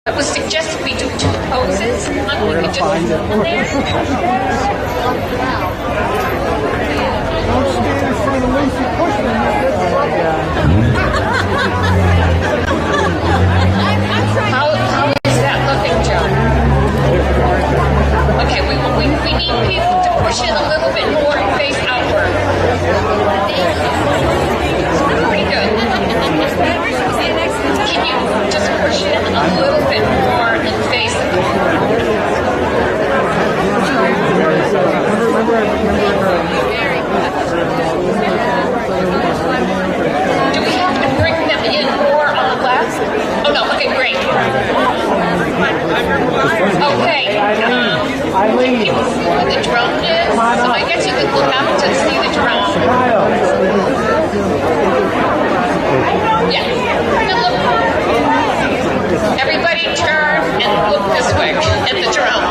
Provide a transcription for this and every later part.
It was suggested we do 2 poses. We're gonna find it. Don't stand in front of Lucy Cushman. How is that looking, Joe? Okay, we need people to push in a little bit more and face outward. Pretty good. Can you just push in a little bit more and face Do we have to bring them in more on the left? Oh no, okay, great. Okay, people see where the drone is, so I guess you could look out to see the drone. Yeah, good look. Everybody turn and look this way at the drone.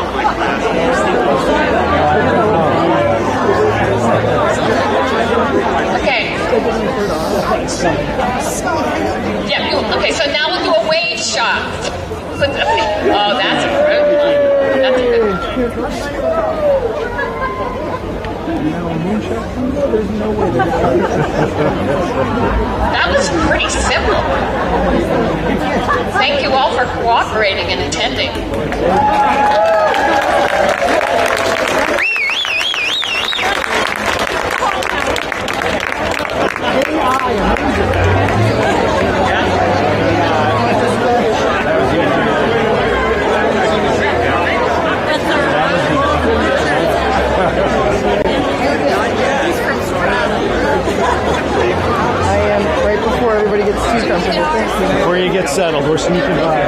Okay. Yeah, okay, so now we'll do a wave shot. Oh, that's a good one. That's a good one. That was pretty simple. Thank you all for cooperating and attending. Before you get settled, we're sneaking by.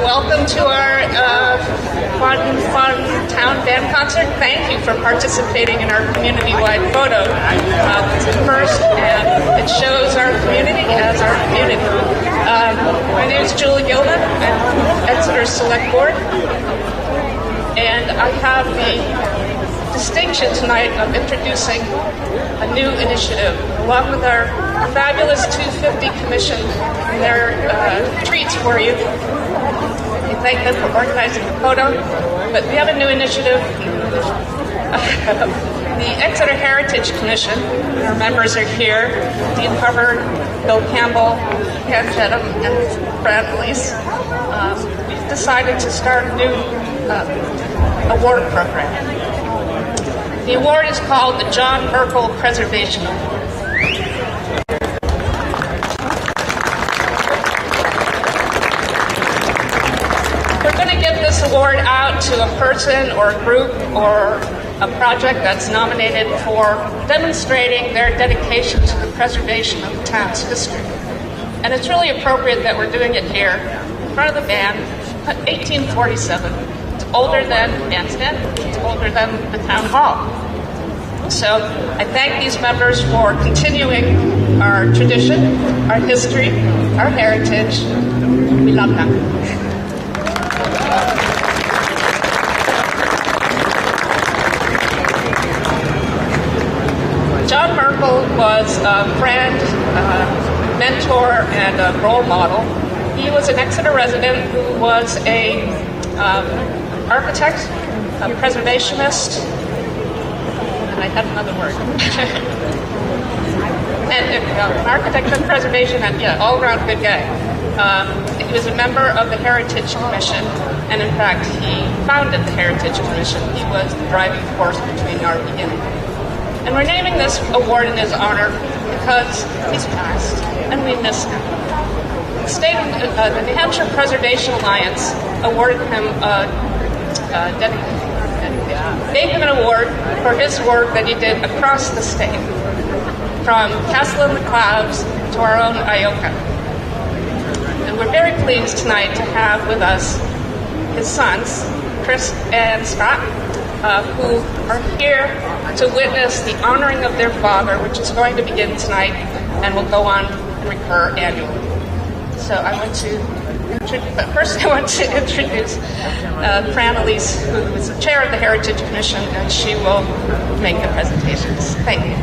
Welcome to our fun town band concert. Thank you for participating in our community-wide photo. It's the first, and it shows our community as our community. My name is Julie Gilman. I'm Exeter Select Board, and I have the distinction tonight of introducing a new initiative, along with our fabulous 250 Commission and their treats for you. We thank them for organizing the photo, but we have a new initiative. The Exeter Heritage Commission, our members are here, Dean Hubbard, Bill Campbell, Ken Jedham, and Fran Elise. We've decided to start a new award program. The award is called the John Merkel Preservation Award. We're going to give this award out to a person or a group or a project that's nominated for demonstrating their dedication to the preservation of the town's history. And it's really appropriate that we're doing it here in front of the band, 1847. It's older than the bandstand, it's older than the town hall. So I thank these members for continuing our tradition, our history, our heritage. We love them. John Merkel was a friend, mentor, and a role model. He was an Exeter resident who was a architect, a preservationist, and I had another word. And architect and preservation, and all-around good guy. He was a member of the Heritage Commission, and in fact, he founded the Heritage Commission. He was the driving force between our beginning. And we're naming this award in his honor because he's passed, and we miss him. The New Hampshire Preservation Alliance awarded him gave him an award for his work that he did across the state, from Castle in the Clouds to our own Ioka. And we're very pleased tonight to have with us his sons, Chris and Scott, who are here to witness the honoring of their father, which is going to begin tonight and will go on and recur annually. So I want to introduce Fran Elise, who is the chair of the Heritage Commission, and she will make the presentations. Thank you.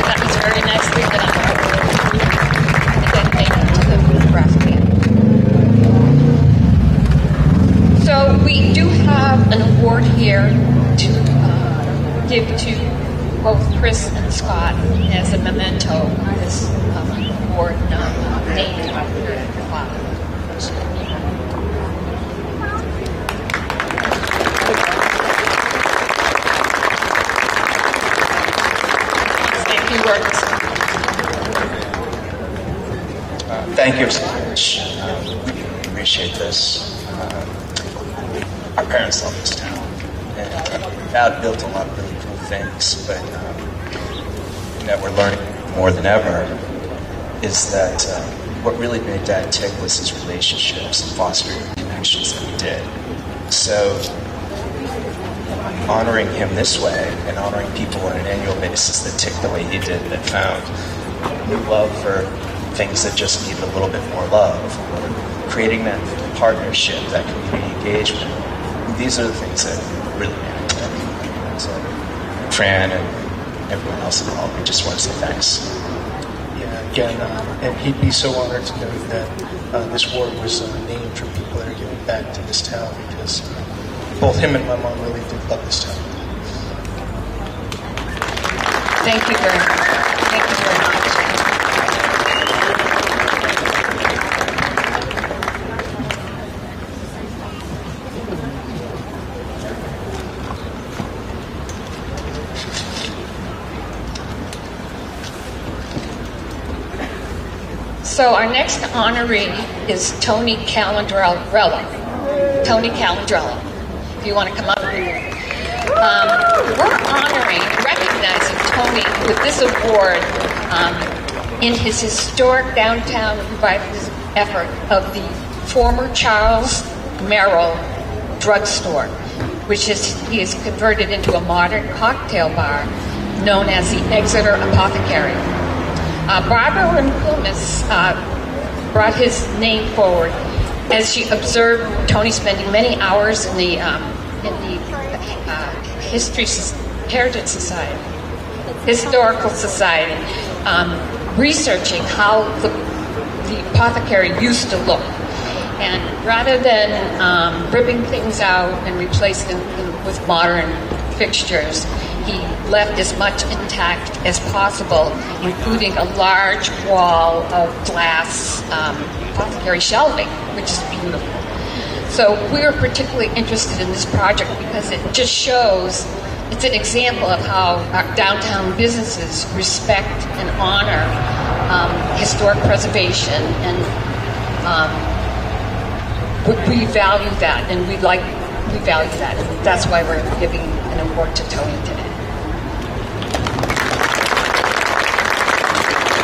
That was very nicely done. Thank you to the brass band. So we do have an award here to give to both Chris and Scott as a memento. This award named after their father. Thank you so much. We appreciate this. Our parents love this town. And we've built a lot of really cool things, but that we're learning more than ever is that what really made Dad tick was his relationships and fostering the connections that he did. So honoring him this way and honoring people on an annual basis that tick the way he did, that found new love for things that just need a little bit more love, or creating that partnership, that community engagement. These are the things that really matter to me. So Fran and everyone else involved, we just want to say thanks. Yeah, again, and he'd be so honored to know that this award was named for people that are giving back to this town, because both him and my mom really did love this town. Thank you very much. Thank you very much. So our next honoree is Tony Calandrella. Tony Calandrella. If you want to come up. We're recognizing Tony with this award in his historic downtown revitalization effort of the former Charles Merrill drugstore, which he has converted into a modern cocktail bar known as the Exeter Apothecary. Barbara Rimkumis brought his name forward as she observed Tony spending many hours in the History Heritage Society, Historical Society, researching how the apothecary used to look. And rather than ripping things out and replacing them with modern fixtures, he left as much intact as possible, including a large wall of glass apothecary shelving, which is beautiful. So we're particularly interested in this project because it just shows, it's an example of how our downtown businesses respect and honor historic preservation, and we value that, and we value that, and that's why we're giving an award to Tony today.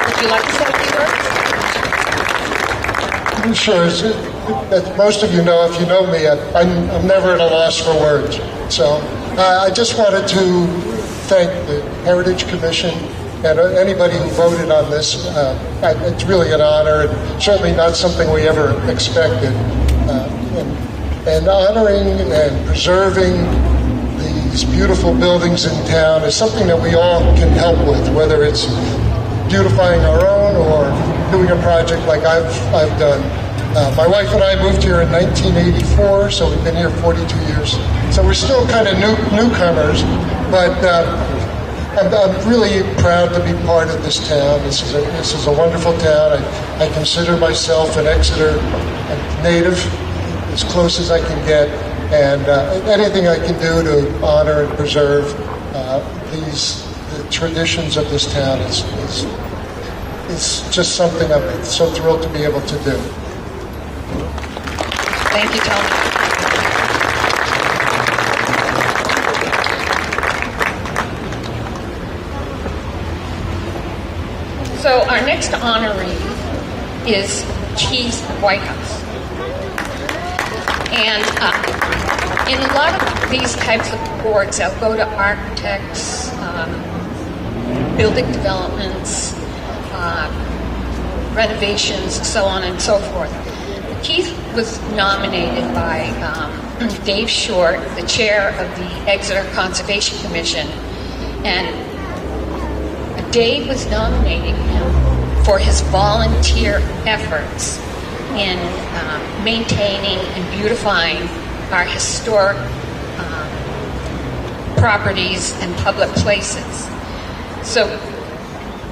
Would you like to say a few words? Sure. As most of you know, if you know me, I'm never at a loss for words. So I just wanted to thank the Heritage Commission and anybody who voted on this. It's really an honor, and certainly not something we ever expected. And honoring and preserving these beautiful buildings in town is something that we all can help with, whether it's beautifying our own or doing a project like I've done. My wife and I moved here in 1984, so we've been here 42 years. So we're still kind of newcomers, but I'm really proud to be part of this town. This is a wonderful town. I consider myself an Exeter native, as close as I can get, and anything I can do to honor and preserve the traditions of this town is just something I'm so thrilled to be able to do. Thank you, Tony. So our next honoree is Keith Whitehouse. And in a lot of these types of awards, I'll go to architects, building developments, renovations, so on and so forth. Keith was nominated by Dave Short, the chair of the Exeter Conservation Commission, and Dave was nominating him for his volunteer efforts in maintaining and beautifying our historic properties and public places. So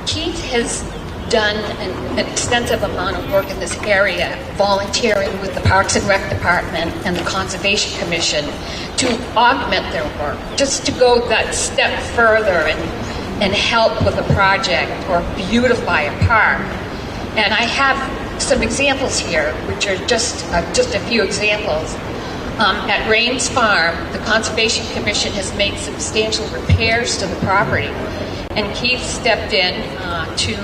Keith has done an extensive amount of work in this area, volunteering with the Parks and Rec Department and the Conservation Commission to augment their work, just to go that step further and help with a project or beautify a park. And I have some examples here, which are just a few examples. At Rains Farm, the Conservation Commission has made substantial repairs to the property, and Keith stepped in to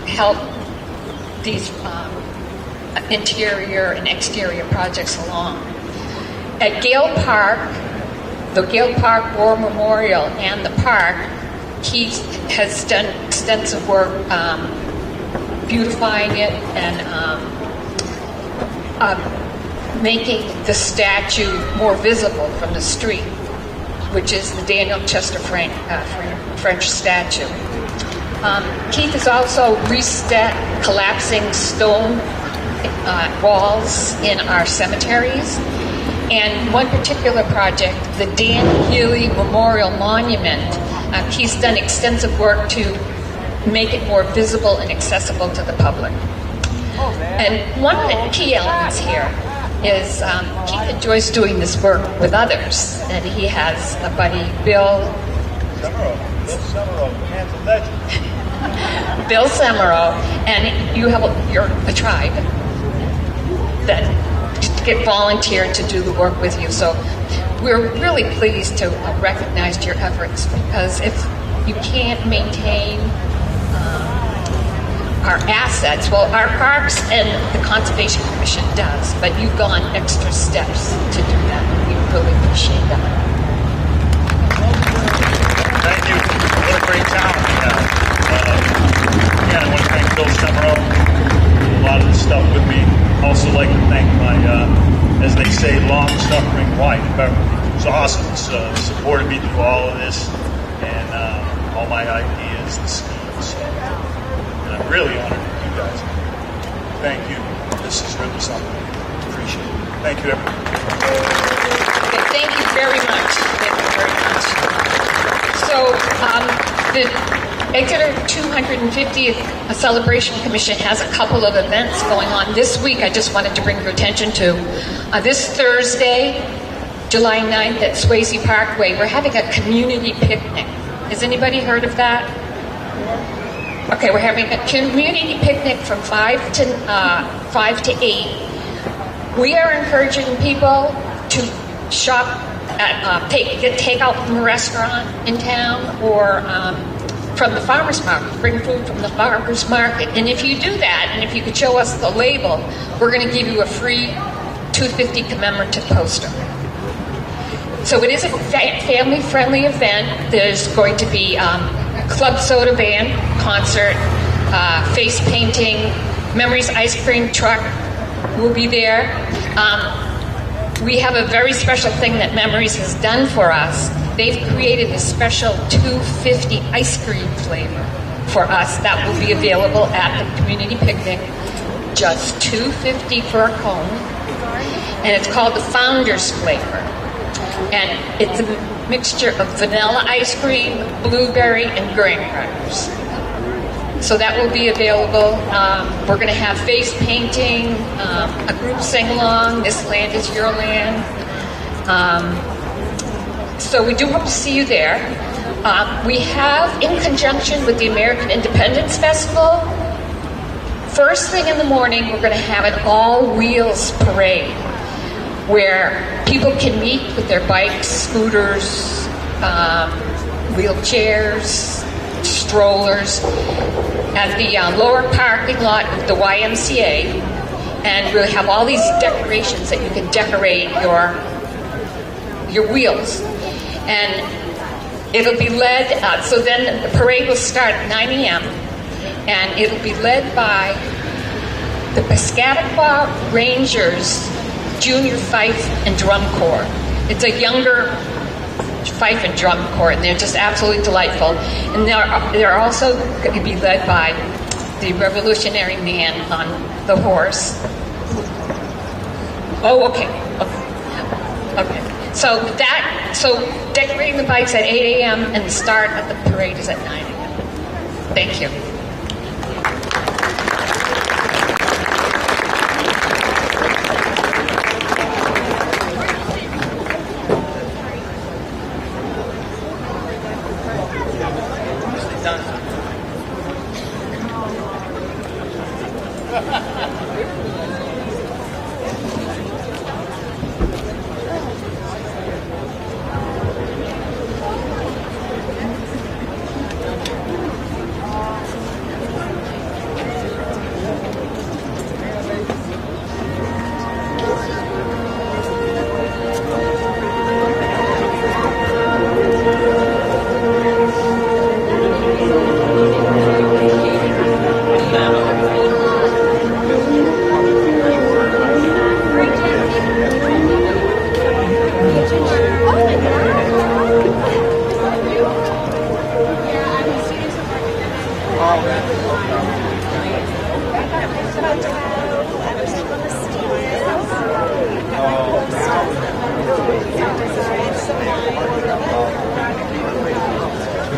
help these interior and exterior projects along. At Gale Park, the Gale Park War Memorial and the park, Keith has done extensive work beautifying it and making the statue more visible from the street, which is the Daniel Chester French statue. Keith has also reset collapsing stone walls in our cemeteries. And one particular project, the Dan Healy Memorial Monument, Keith's done extensive work to make it more visible and accessible to the public. And one of the key elements here is Keith enjoys doing this work with others. And he has a buddy, Bill Semero, and you're a tribe that get volunteered to do the work with you. So we're really pleased to recognize your efforts, because if you can't maintain our assets, well, our parks and the Conservation Commission does, but you've gone extra steps to do that, and we really appreciate that. Thank you. What a great talent we have. Again, I want to thank Bill Semero for a lot of the stuff with me. Also like to thank my, as they say, long-suffering wife, Beverly, It's awesome. It's supported me through all of this and all my ideas and schemes. And I'm really honored that you guys are here. Thank you. This is really something. Appreciate it. Thank you, everyone. Okay, thank you very much. Thank you very much. So, the Exeter 250th Celebration Commission has a couple of events going on this week. I just wanted to bring your attention to this Thursday, July 9th at Swayze Parkway. We're having a community picnic. Has anybody heard of that? Okay, we're having a community picnic from 5 to 8. We are encouraging people to shop at get takeout from a restaurant in town or from the farmer's market. Bring food from the farmer's market. And if you do that, and if you could show us the label, we're going to give you a free 250 commemorative poster. So it is a family-friendly event. There's going to be club soda band concert, face painting, Memories ice cream truck will be there. We have a very special thing that Memories has done for us. They've created a special 250 ice cream flavor for us that will be available at the community picnic. Just $2.50 for a cone. And it's called the Founder's Flavor. And it's a mixture of vanilla ice cream, blueberry, and graham crackers. So that will be available. We're going to have face painting, a group sing-along, This Land is Your Land. So we do hope to see you there. We have, in conjunction with the American Independence Festival, first thing in the morning, we're going to have an all-wheels parade where people can meet with their bikes, scooters, wheelchairs, strollers at the lower parking lot of the YMCA, and we'll have all these decorations that you can decorate your wheels. And it'll be led, so then the parade will start at 9 a.m. and it'll be led by the Piscataqua Rangers Junior Fife and Drum Corps. It's a younger fife and drum corps, and they're just absolutely delightful. And they're also going to be led by the Revolutionary Man on the horse. Oh, okay. So decorating the bikes at 8 a.m. and the start of the parade is at 9 a.m. Thank you.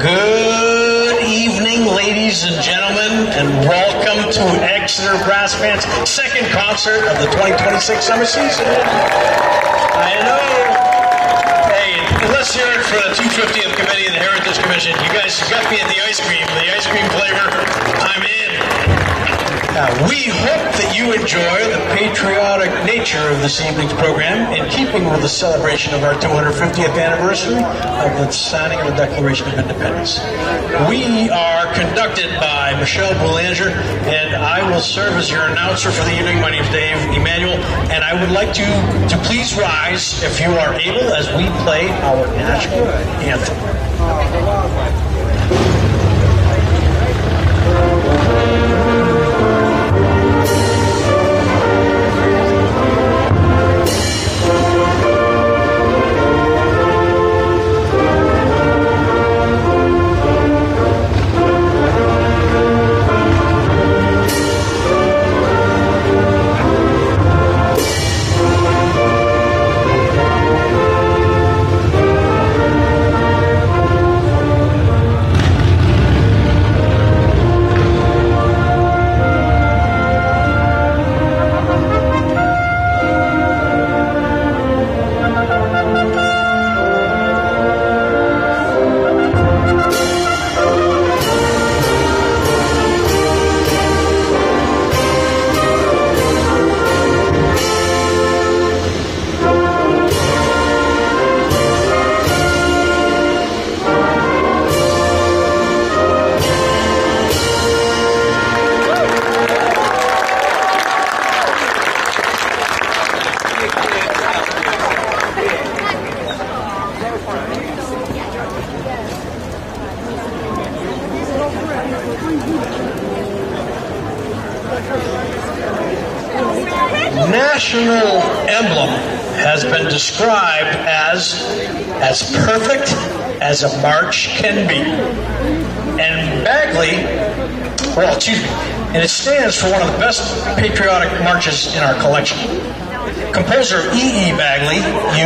Good evening, ladies and gentlemen, and welcome to Exeter Brass Band's second concert of the 2026 summer season. I know. Hey, let's hear it for the 250th Committee and the Heritage Commission. You guys got me at the ice cream flavor. I'm in. We hope that you enjoy the patriotic nature of this evening's program in keeping with the celebration of our 250th anniversary of the signing of the Declaration of Independence. We are conducted by Michelle Boulanger, and I will serve as your announcer for the evening. My name is Dave Emanuel, and I would like to please rise, if you are able, as we play our national anthem. national emblem has been described as perfect as a march can be. And Bagley, and it stands for one of the best patriotic marches in our collection. Composer E. Bagley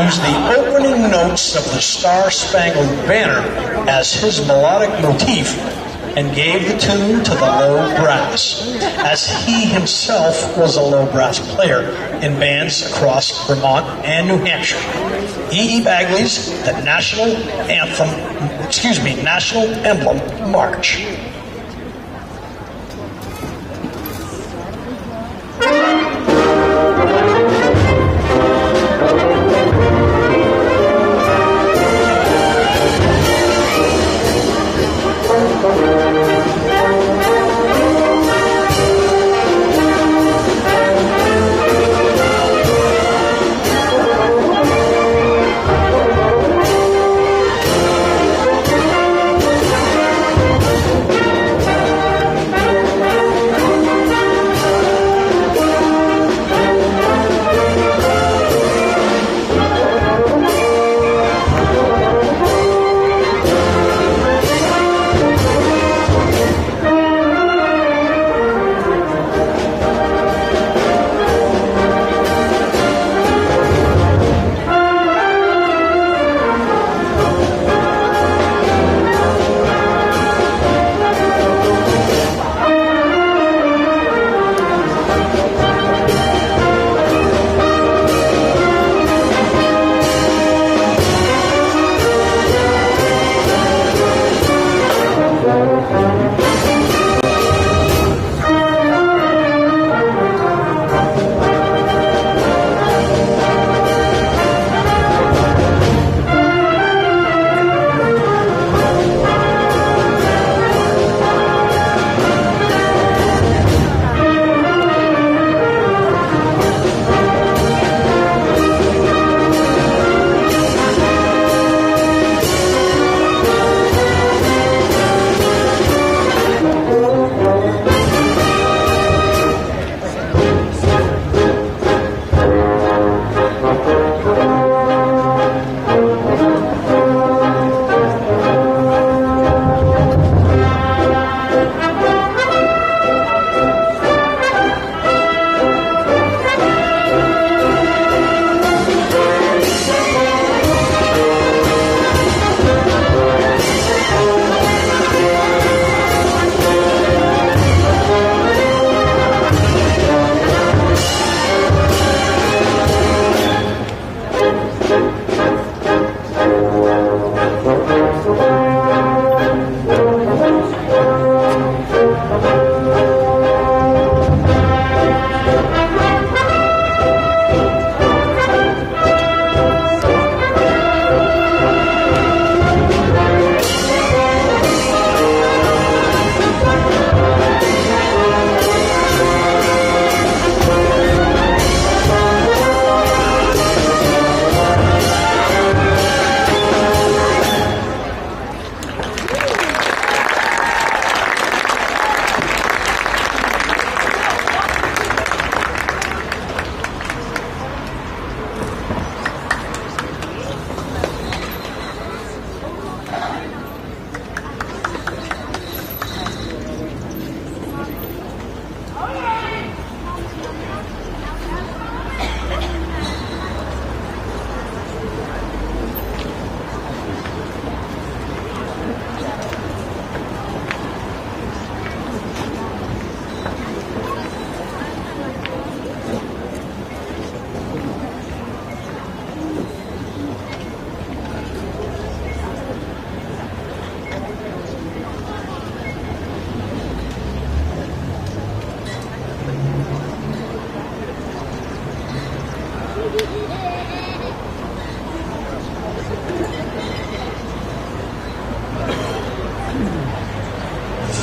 used the opening notes of the Star Spangled Banner as his melodic motif and gave the tune to the low brass, as he himself was a low brass player in bands across Vermont and New Hampshire. E. Bagley's The National Emblem March.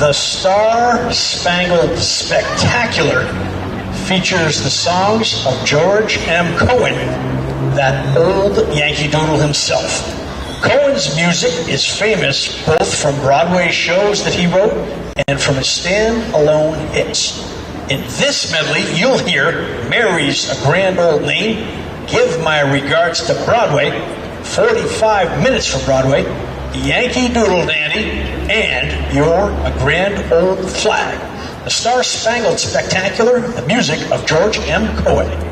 The Star Spangled Spectacular features the songs of George M. Cohen, that old Yankee Doodle himself. Cohen's music is famous both from Broadway shows that he wrote and from his stand-alone hits. In this medley, you'll hear Mary's a Grand Old Name, Give My Regards to Broadway, 45 Minutes from Broadway, Yankee Doodle Dandy, and You're a Grand Old Flag. The Star Spangled Spectacular, the music of George M. Coe.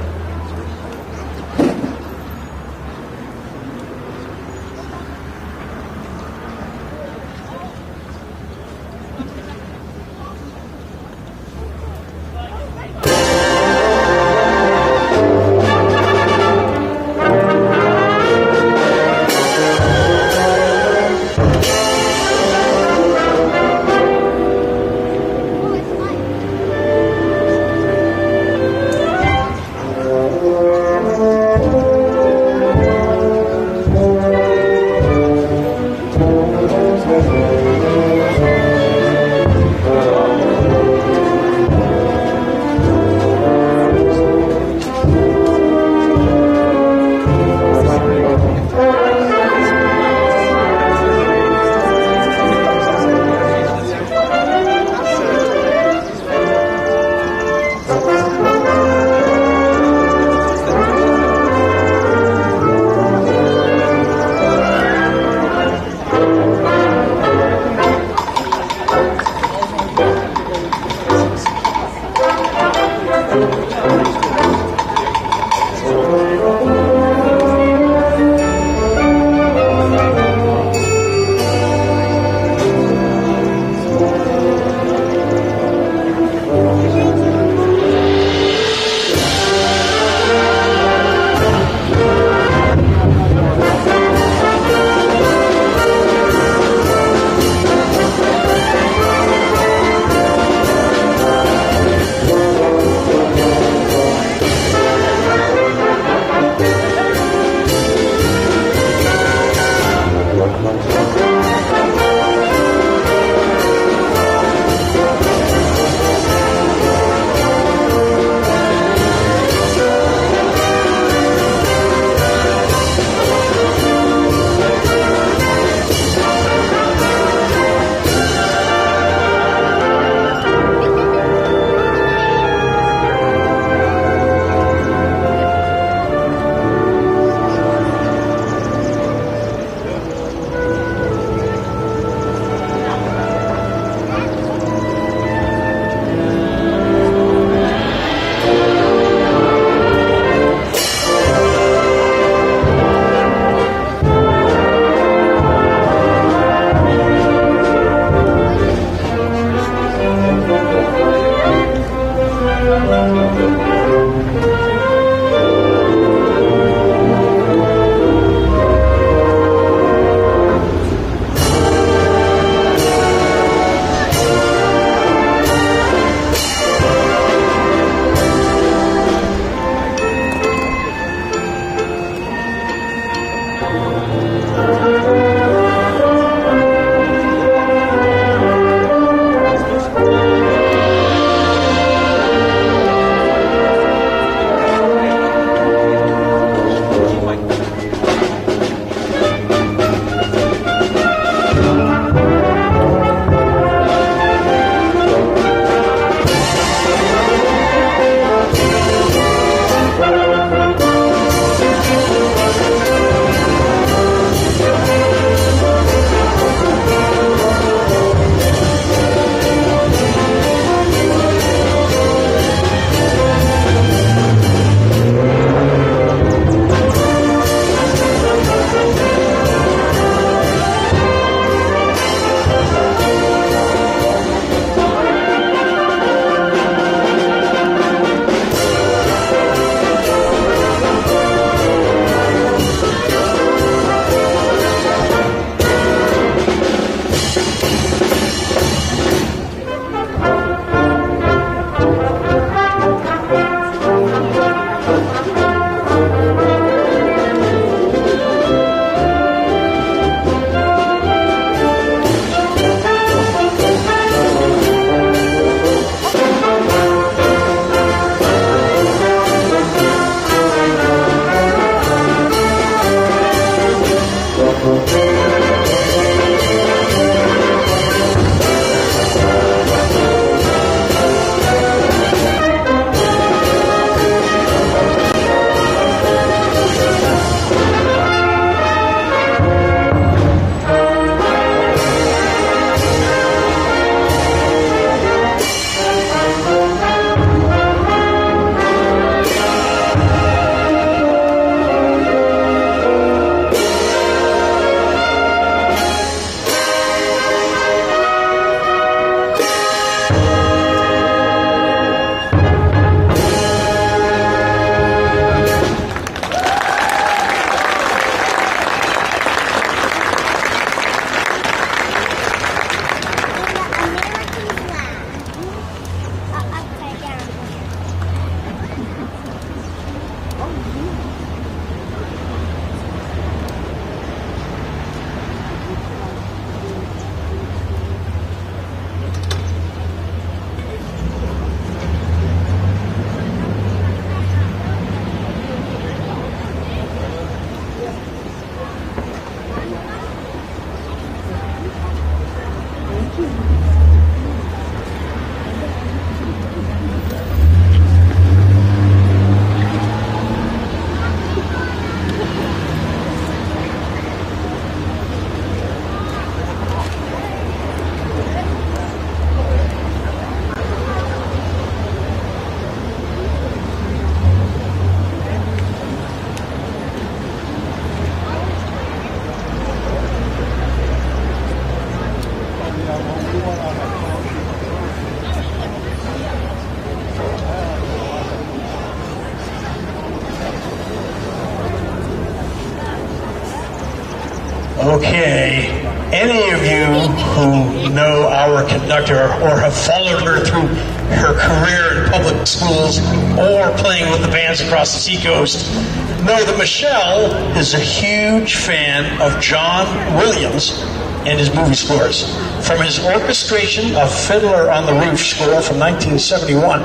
Okay, any of you who know our conductor or have followed her through her career in public schools or playing with the bands across the seacoast know that Michelle is a huge fan of John Williams and his movie scores. From his orchestration of Fiddler on the Roof score from 1971,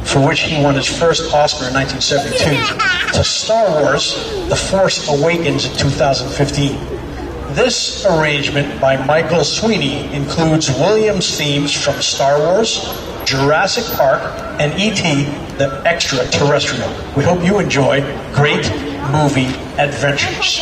for which he won his first Oscar in 1972, to Star Wars, The Force Awakens in 2015. This arrangement by Michael Sweeney includes Williams themes from Star Wars, Jurassic Park, and E.T. the Extraterrestrial. We hope you enjoy great movie adventures.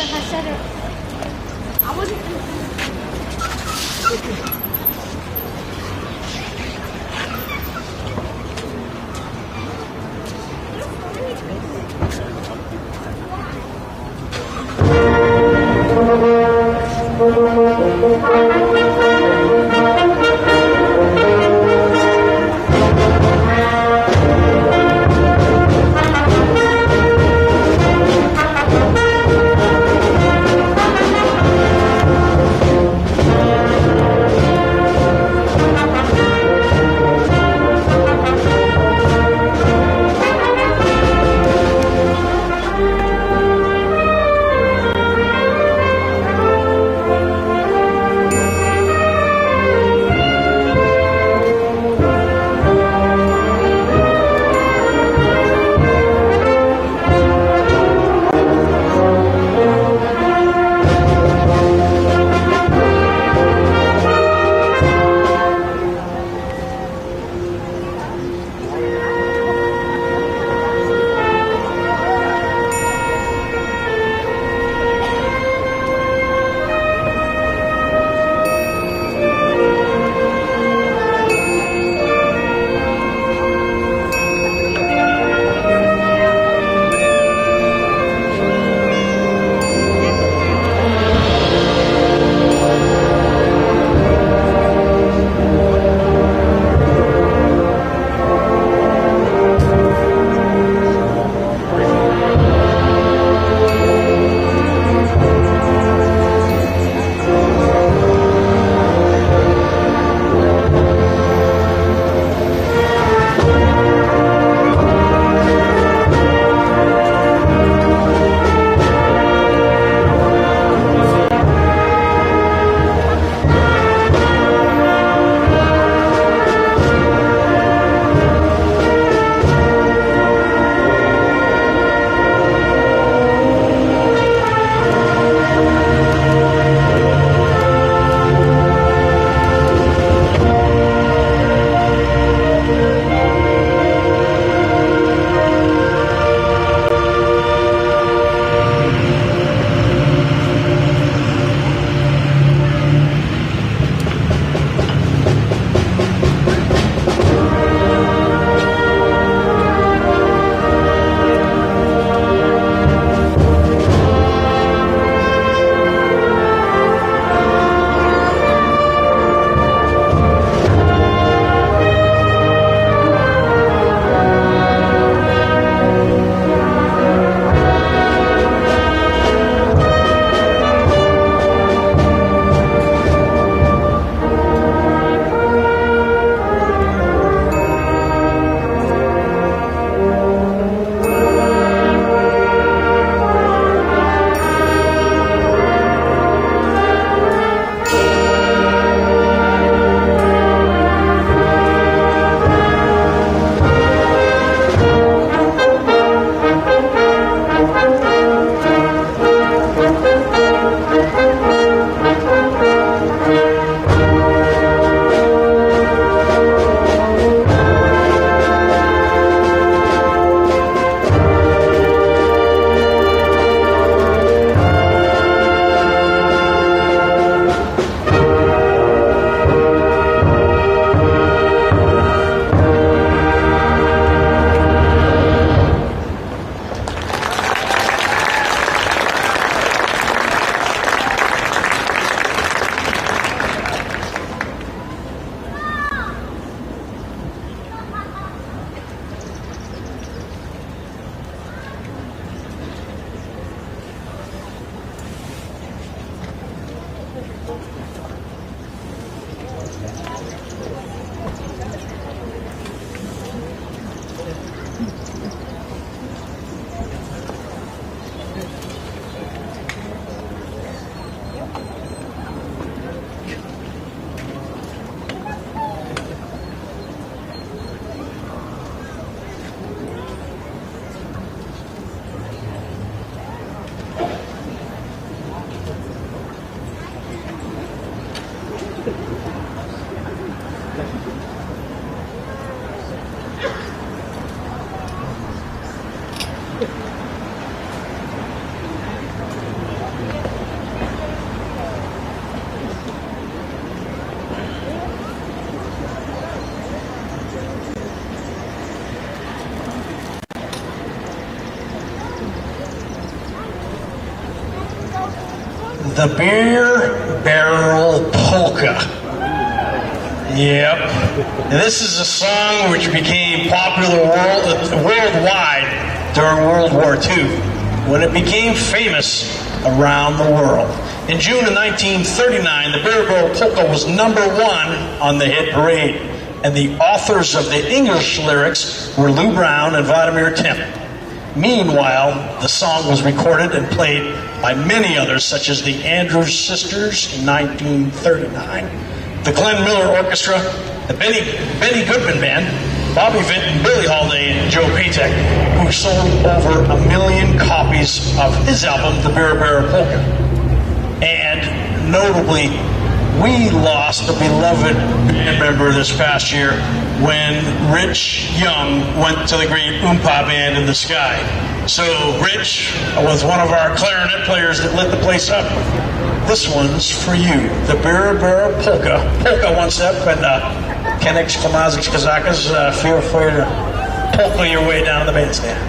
the Beer Barrel Polka. Yep. And this is a song which became popular worldwide during World War II, when it became famous around the world. In June of 1939, the Beer Barrel Polka was #1 on the hit parade, and the authors of the English lyrics were Lou Brown and Vladimir Temp. Meanwhile, the song was recorded and played by many others, such as the Andrews Sisters in 1939, the Glenn Miller Orchestra, the Benny Goodman Band, Bobby Vinton, Billie Holiday, and Joe Patek, who sold over 1 million copies of his album, The Beer Barrel Polka. And notably, we lost a beloved band member this past year when Rich Young went to the great Oompa Band in the Sky. So Rich was one of our clarinet players that lit the place up. This one's for you, the Beer Barrel Polka. Polka one step, and Kenix Klamaziks Kazakas, feel free to polka your way down to the bandstand.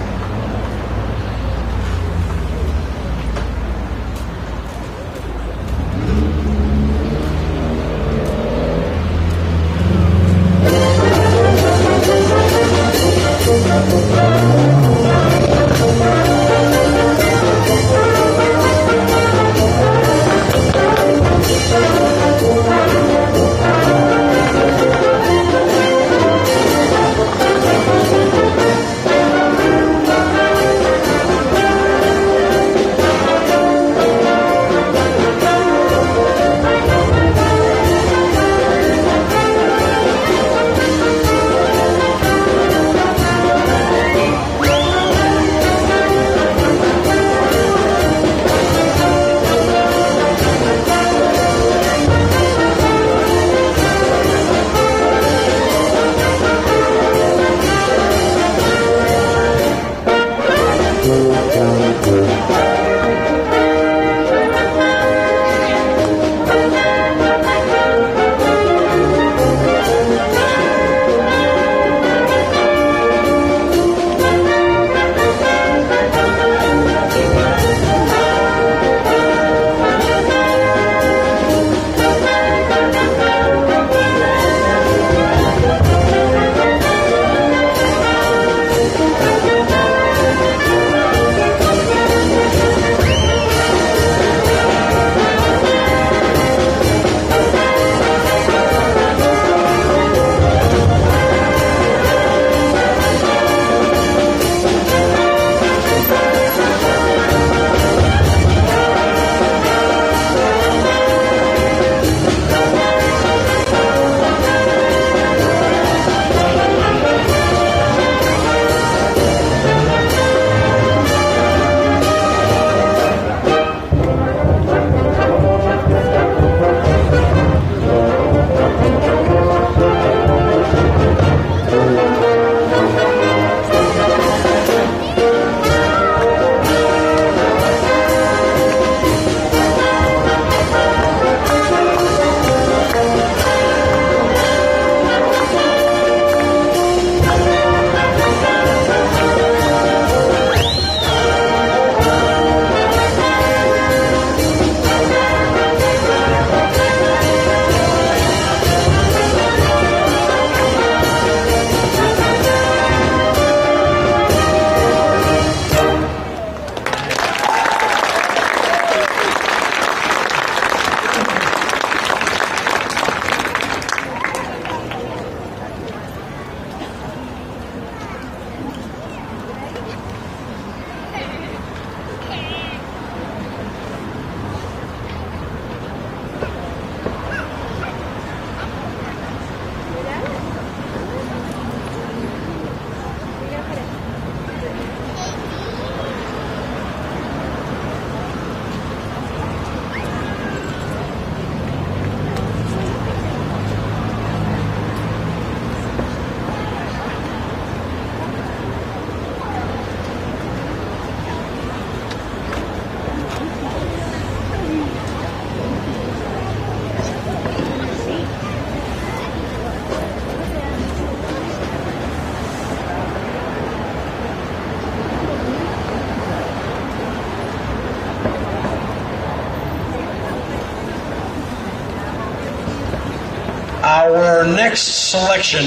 Our next selection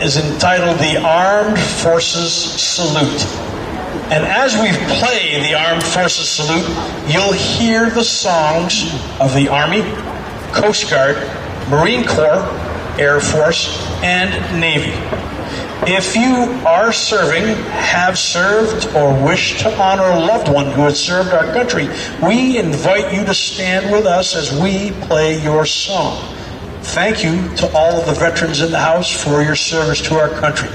is entitled The Armed Forces Salute. And as we play the Armed Forces Salute, you'll hear the songs of the Army, Coast Guard, Marine Corps, Air Force, and Navy. If you are serving, have served, or wish to honor a loved one who has served our country, we invite you to stand with us as we play your song. Thank you to all of the veterans in the house for your service to our country.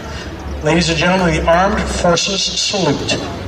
Ladies and gentlemen, the Armed Forces Salute.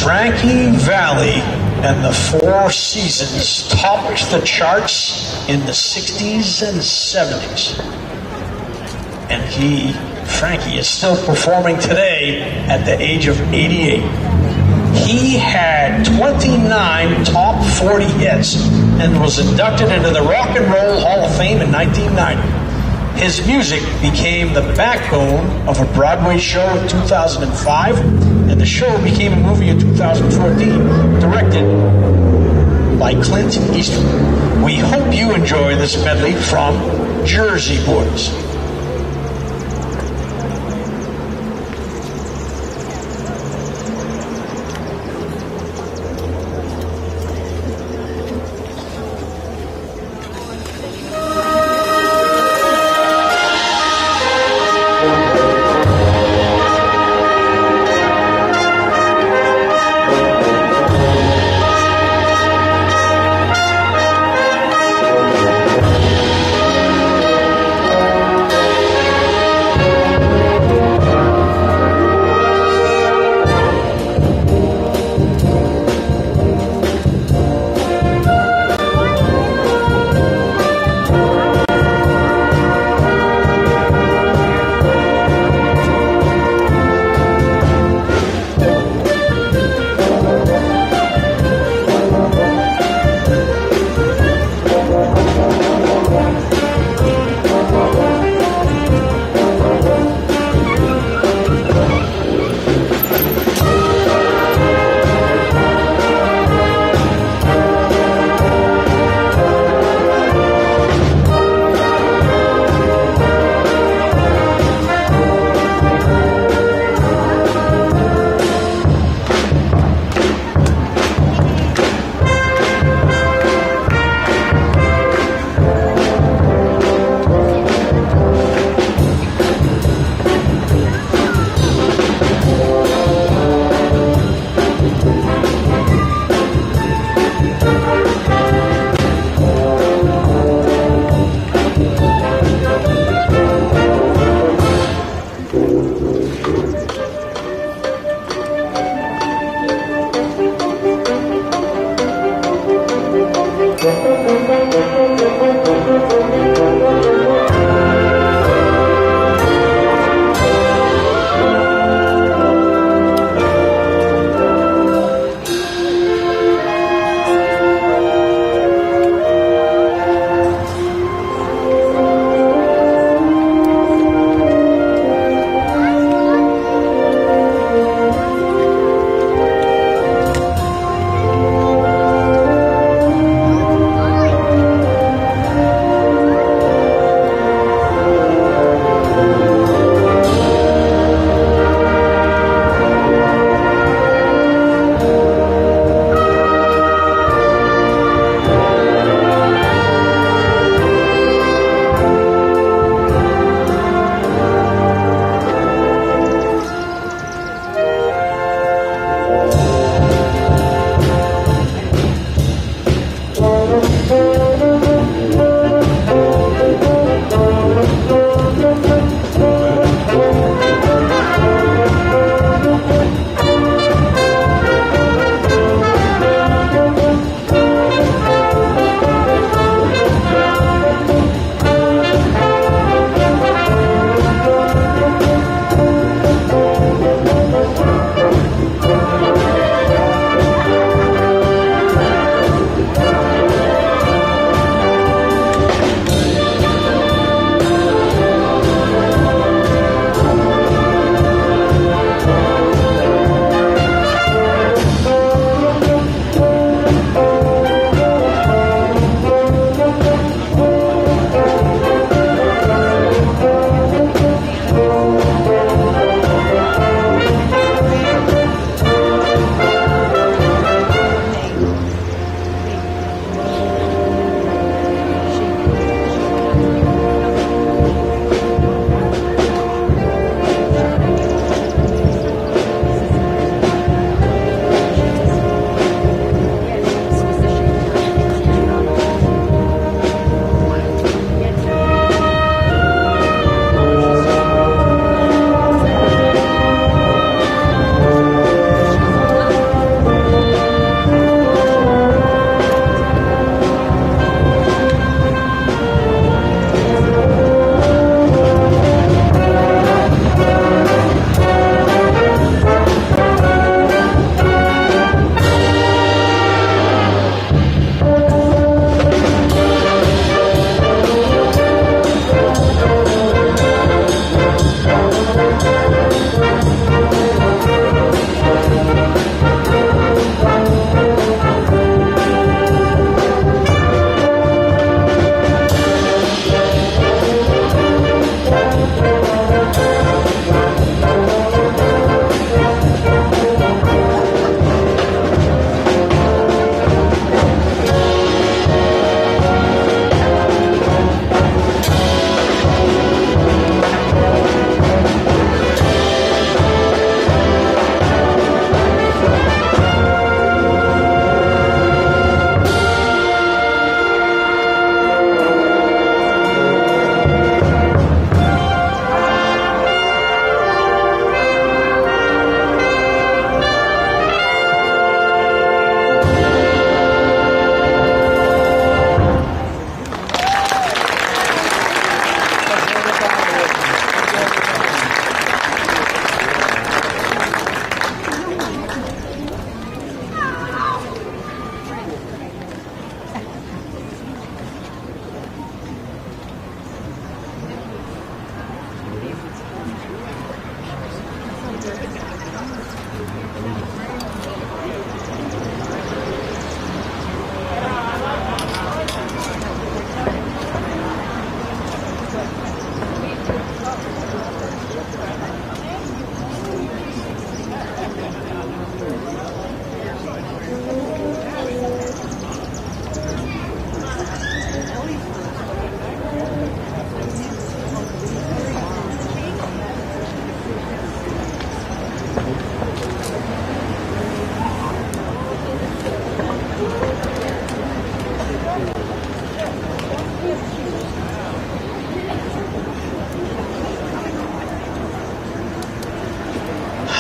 Frankie Valli and the Four Seasons topped the charts in the 60s and 70s. And Frankie, is still performing today at the age of 88. He had 29 top 40 hits and was inducted into the Rock and Roll Hall of Fame in 1990. His music became the backbone of a Broadway show in 2005, and the show became a movie in 2014, directed by Clint Eastwood. We hope you enjoy this medley from Jersey Boys.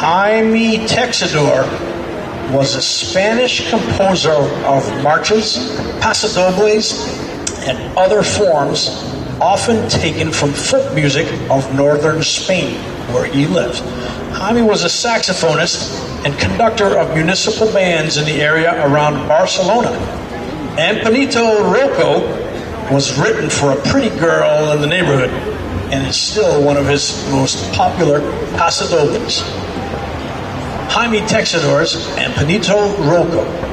Jaime Texidor was a Spanish composer of marches, pasodobles, and other forms often taken from folk music of northern Spain, where he lived. Jaime was a saxophonist and conductor of municipal bands in the area around Barcelona. And Panito Rocco was written for a pretty girl in the neighborhood and is still one of his most popular pasodobles. Jaime Texidors and Panito Rocco.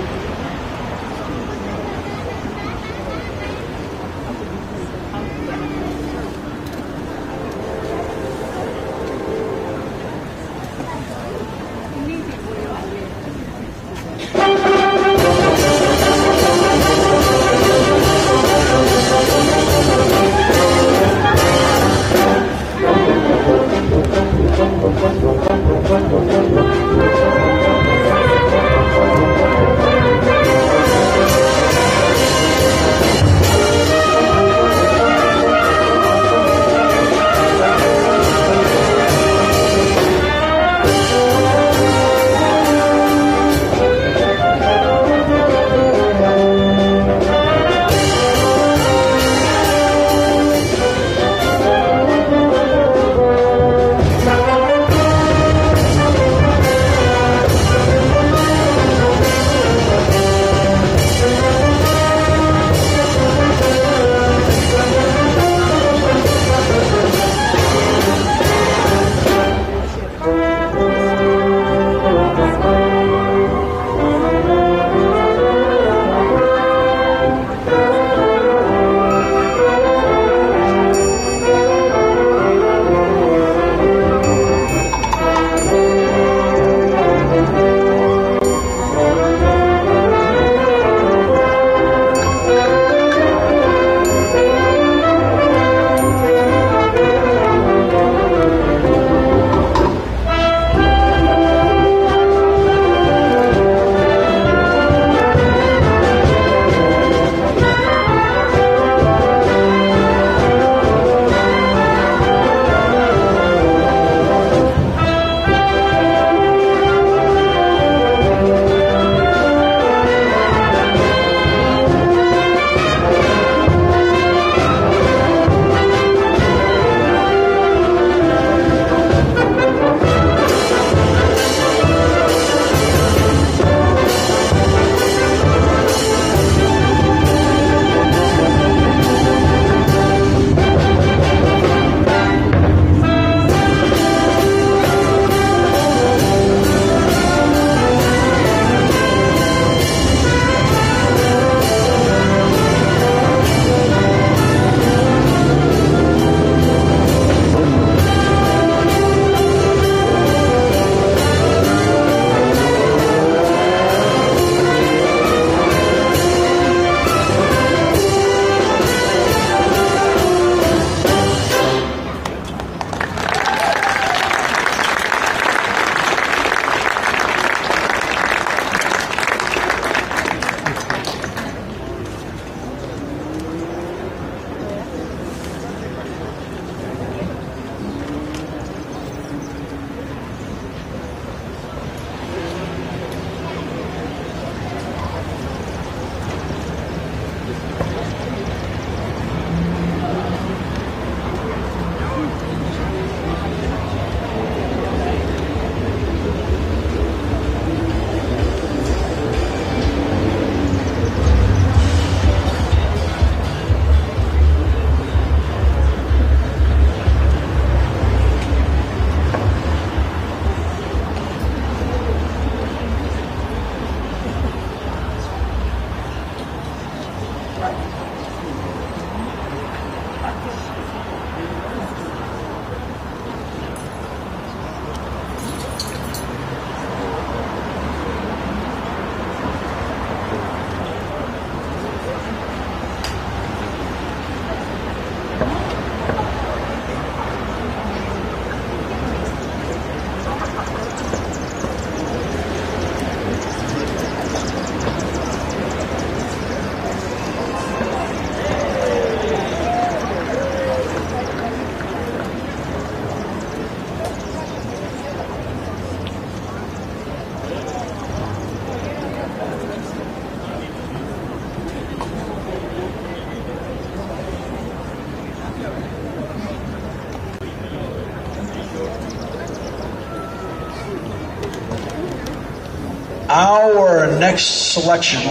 Our next selection,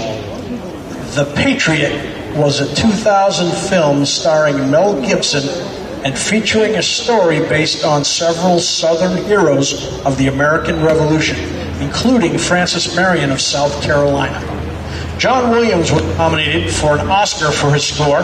The Patriot, was a 2000 film starring Mel Gibson and featuring a story based on several Southern heroes of the American Revolution, including Francis Marion of South Carolina. John Williams was nominated for an Oscar for his score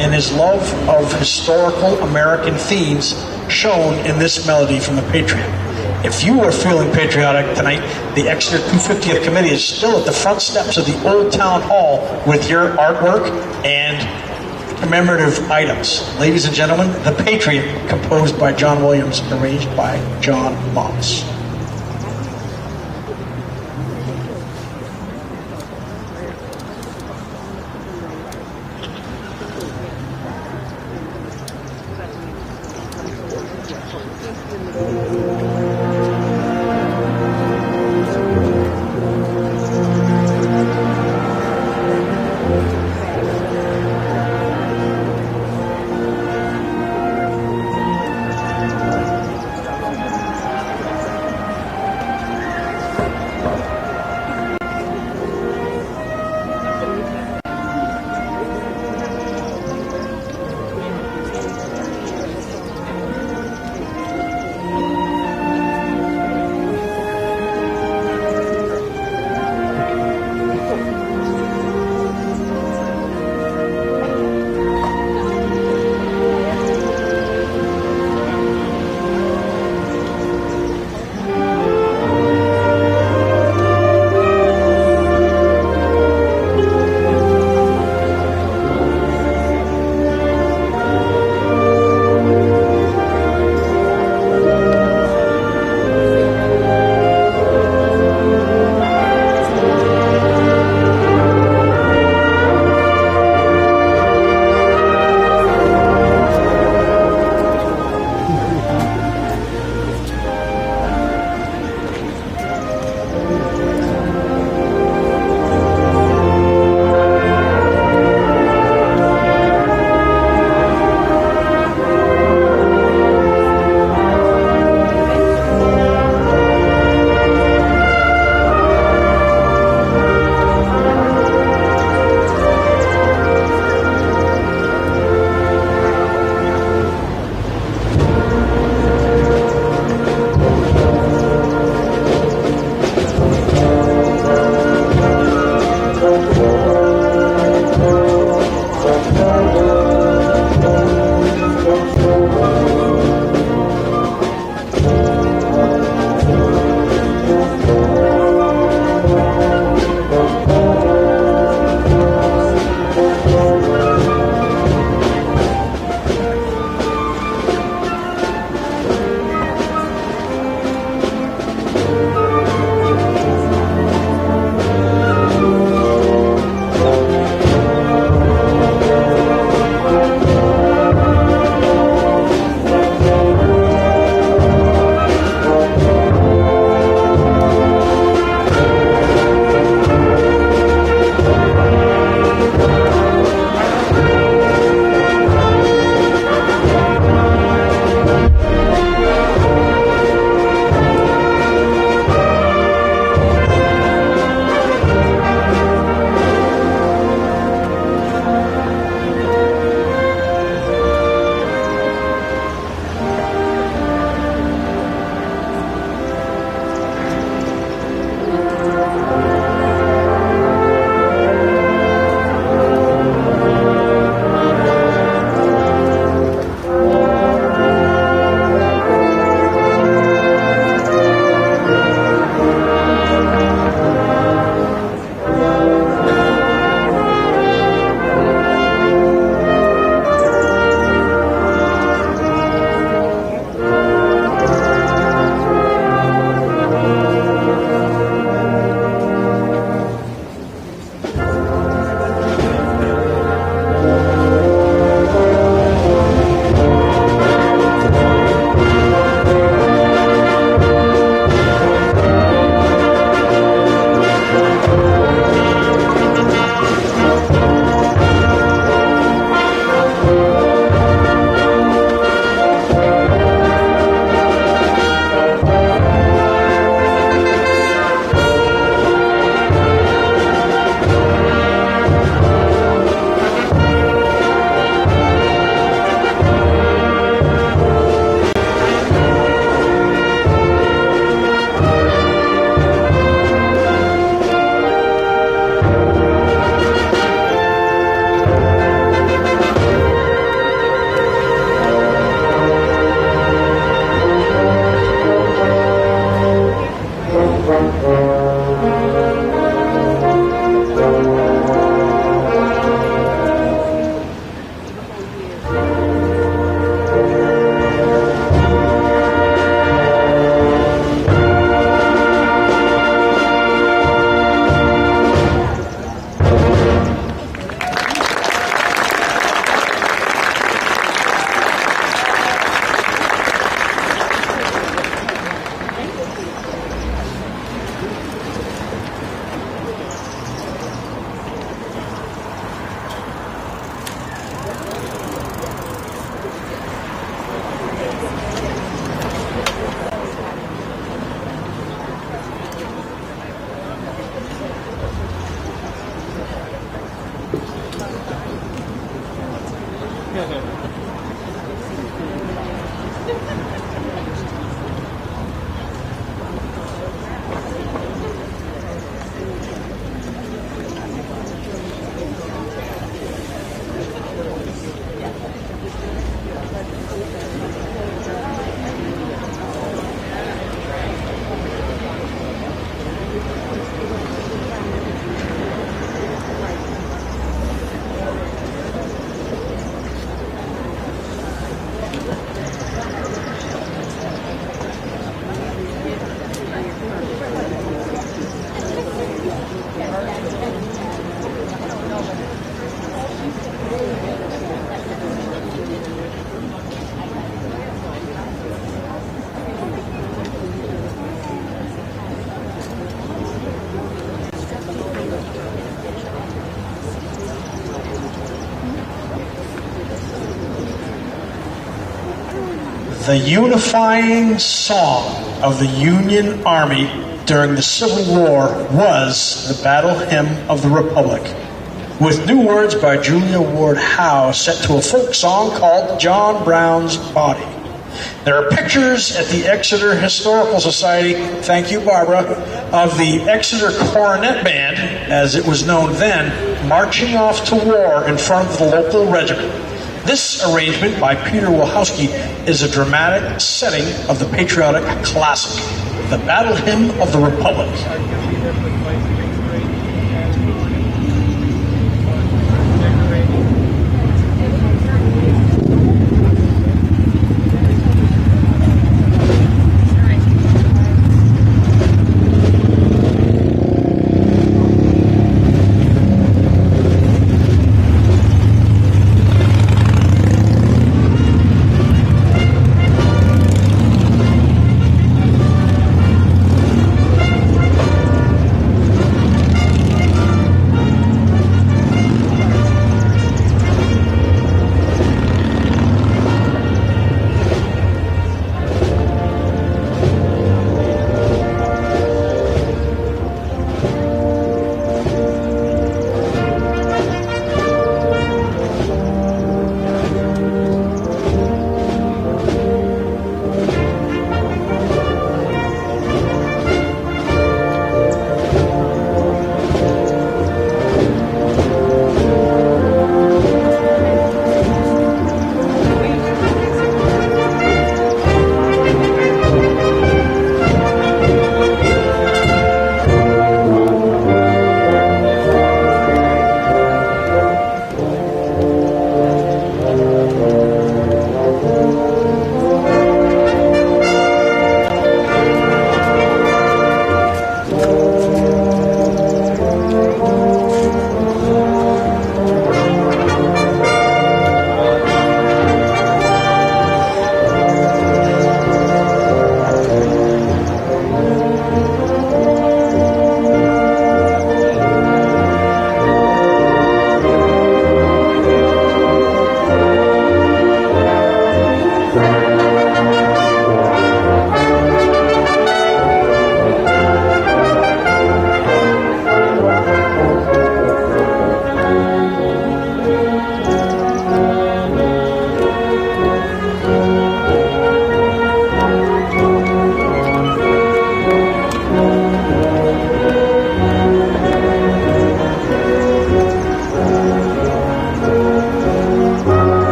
and his love of historical American themes shown in this melody from The Patriot. If you are feeling patriotic tonight, the Exeter 250th Committee is still at the front steps of the Old Town Hall with your artwork and commemorative items. Ladies and gentlemen, The Patriot, composed by John Williams, arranged by John Moss. The unifying song of the Union Army during the Civil War was the Battle Hymn of the Republic, with new words by Julia Ward Howe set to a folk song called John Brown's Body. There are pictures at the Exeter Historical Society, thank you, Barbara, of the Exeter Cornet Band, as it was known then, marching off to war in front of the local regiment. This arrangement by Peter Wilhowsky is a dramatic setting of the patriotic classic, the Battle Hymn of the Republic.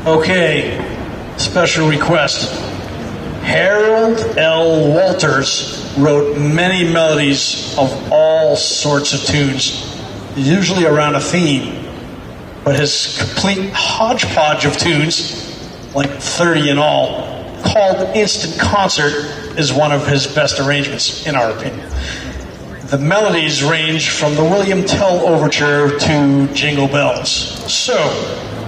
Okay, special request. Harold L. Walters wrote many melodies of all sorts of tunes, usually around a theme, but his complete hodgepodge of tunes, like 30 in all, called Instant Concert, is one of his best arrangements, in our opinion. The melodies range from the William Tell Overture to Jingle Bells. So,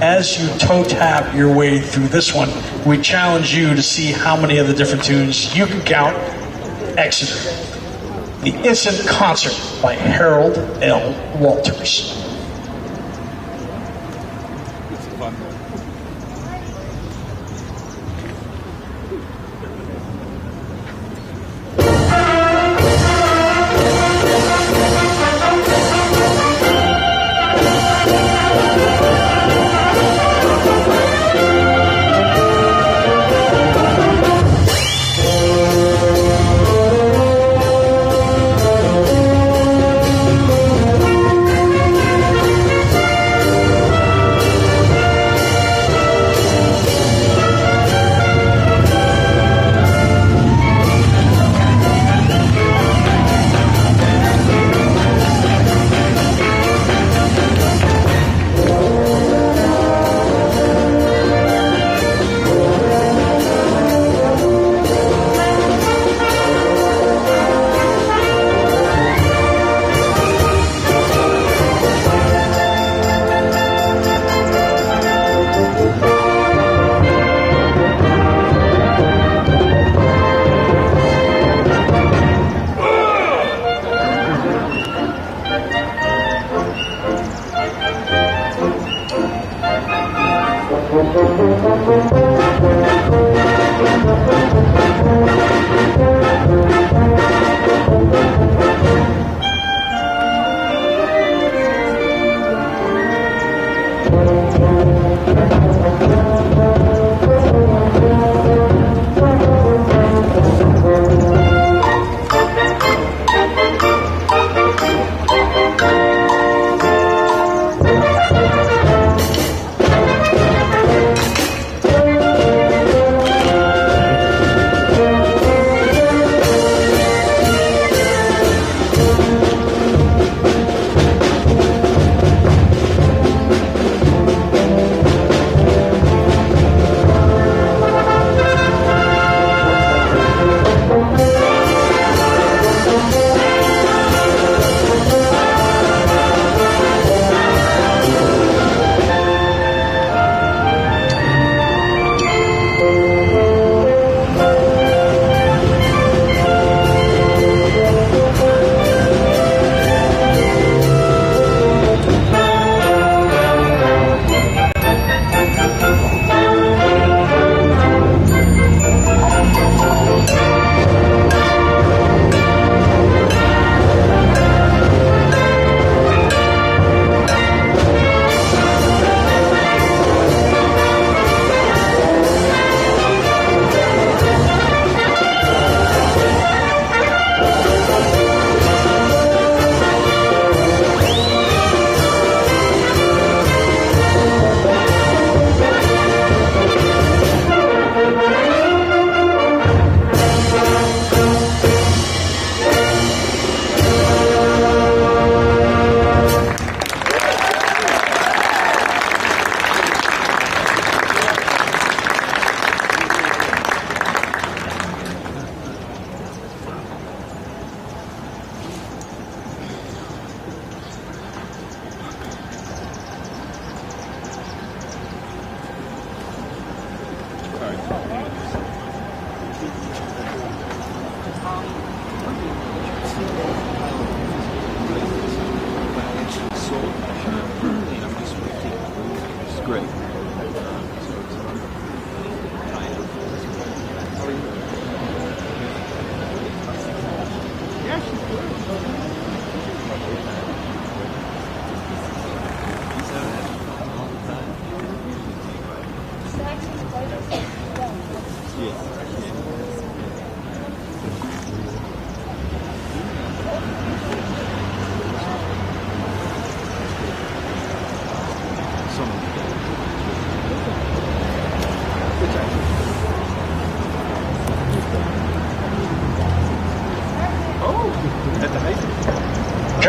as you toe tap your way through this one, we challenge you to see how many of the different tunes you can count. Exeter. The Instant Concert by Harold L. Walters.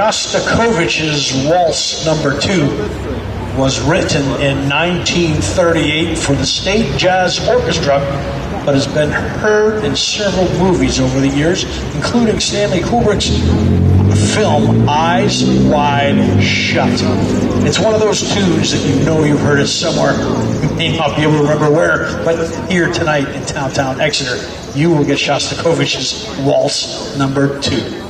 Shostakovich's Waltz Number 2 was written in 1938 for the State Jazz Orchestra, but has been heard in several movies over the years, including Stanley Kubrick's film Eyes Wide Shut. It's one of those tunes that you know you've heard it somewhere. You may not be able to remember where, but here tonight in Downtown Exeter, you will get Shostakovich's Waltz Number 2.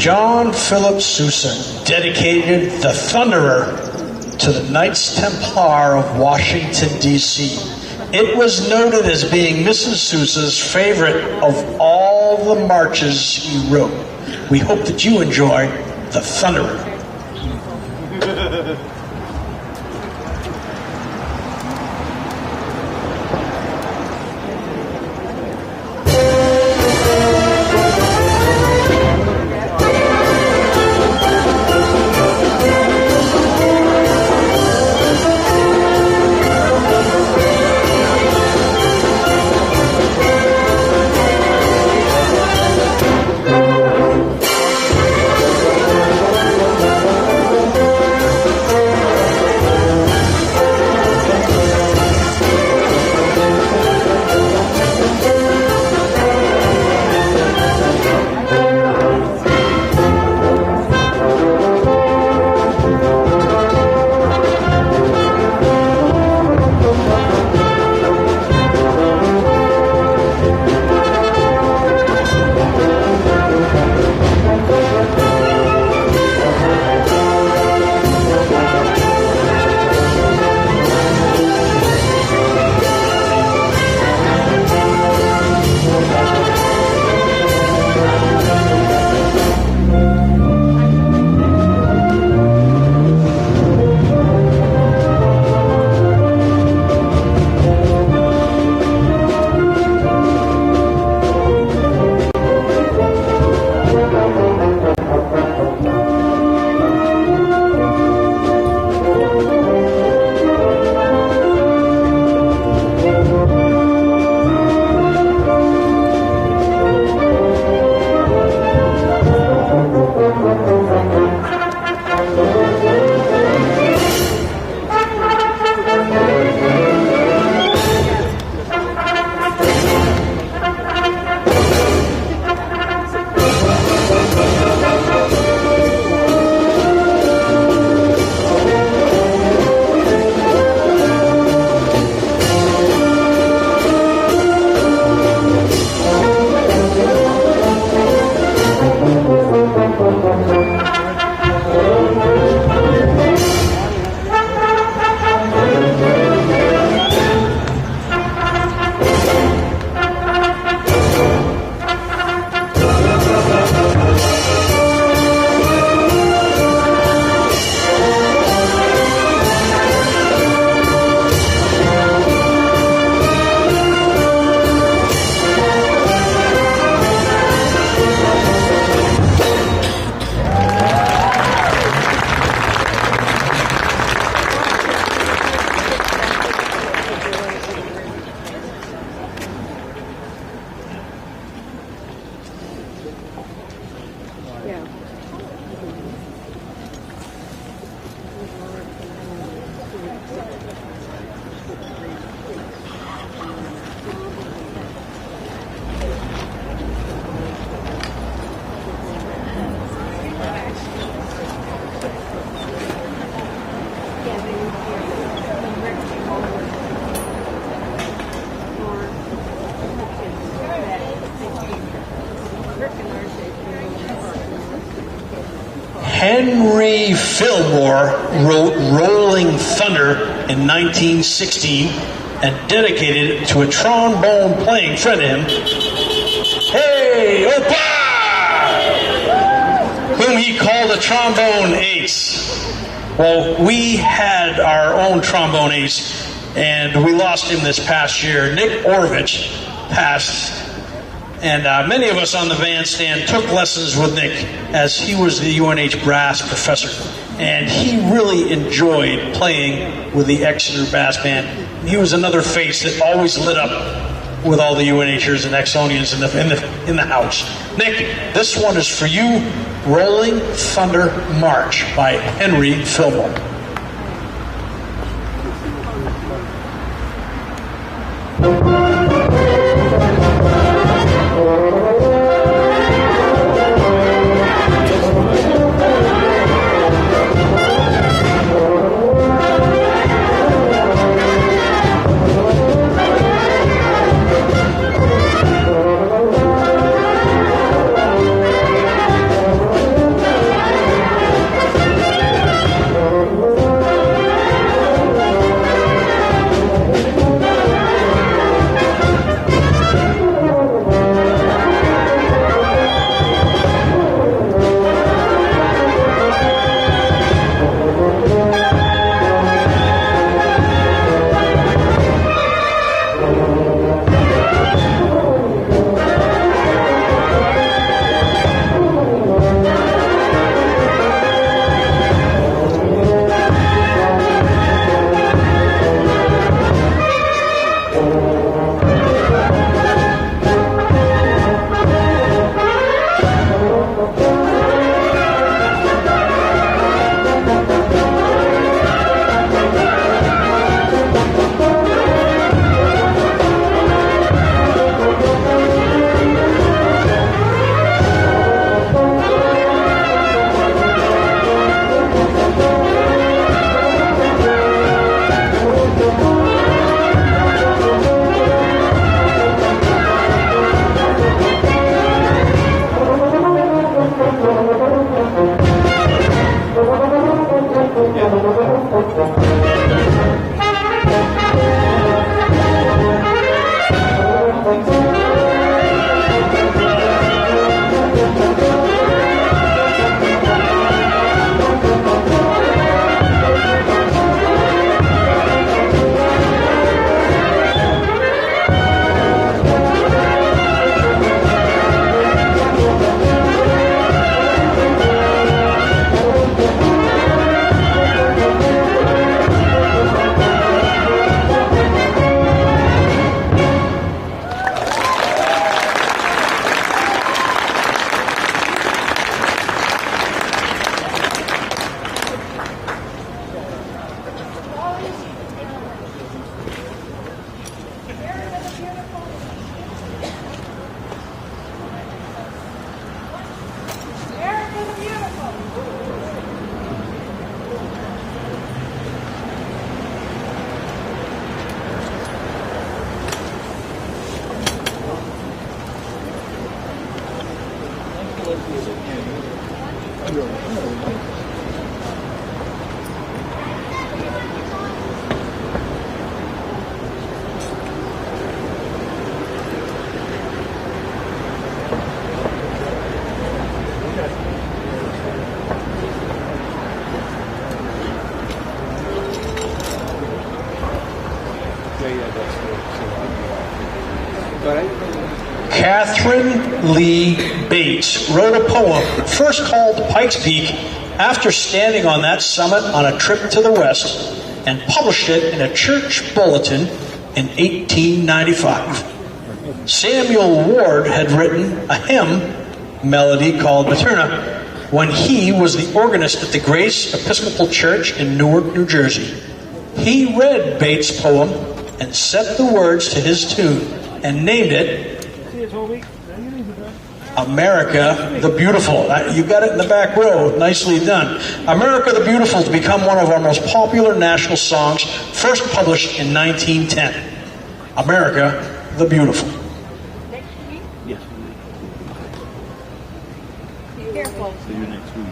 John Philip Sousa dedicated the Thunderer to the Knights Templar of Washington, D.C. It was noted as being Mrs. Sousa's favorite of all the marches he wrote. We hope that you enjoy the Thunderer. Henry Fillmore wrote Rolling Thunder in 1916 and dedicated it to a trombone playing friend of him, hey, Opa! Whom he called a trombone ace. Well, we had our own trombone ace, and we lost him this past year. Nick Orvich passed. And many of us on the bandstand took lessons with Nick as he was the UNH brass professor. And he really enjoyed playing with the Exeter Brass Band. He was another face that always lit up with all the UNHers and Exonians in the house. Nick, this one is for you, Rolling Thunder March by Henry Fillmore. Catherine Lee Bates wrote a poem first called Pikes Peak after standing on that summit on a trip to the West, and published it in a church bulletin in 1895. Samuel Ward had written a hymn melody called Materna when he was the organist at the Grace Episcopal Church in Newark, New Jersey. He read Bates' poem and set the words to his tune and named it America the Beautiful. You got it in the back row. Nicely done. America the Beautiful has become one of our most popular national songs, first published in 1910. America the Beautiful. Yes. Be careful. See you next week.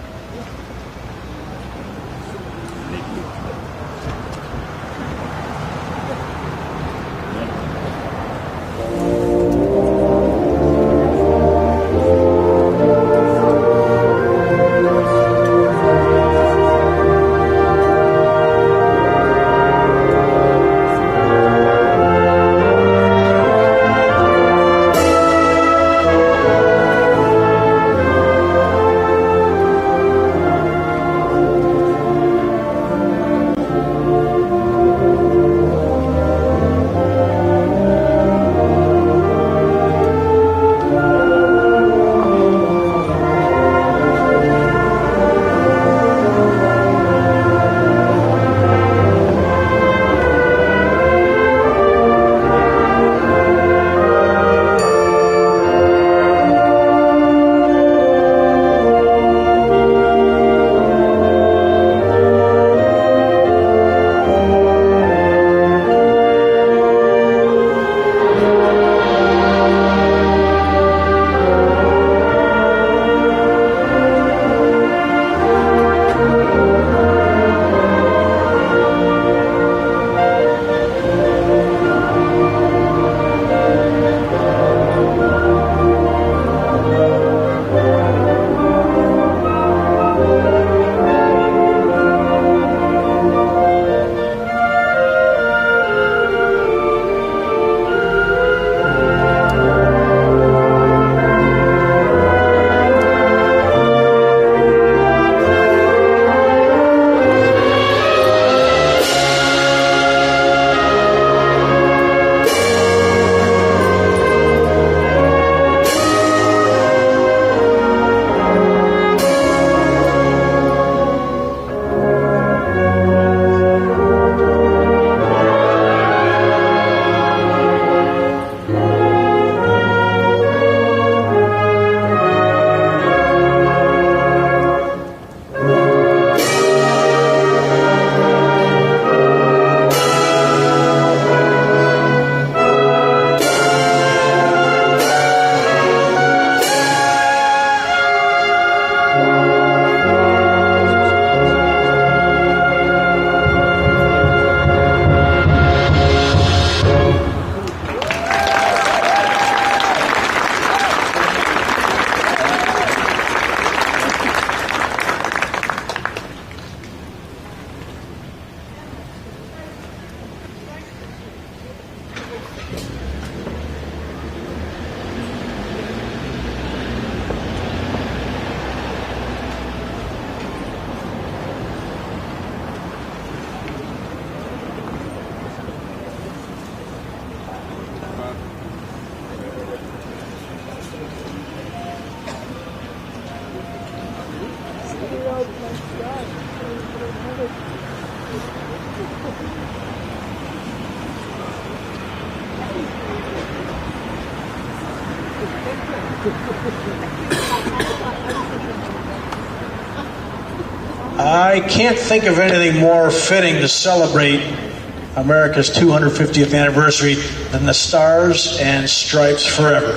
I can't think of anything more fitting to celebrate America's 250th anniversary than the Stars and Stripes Forever.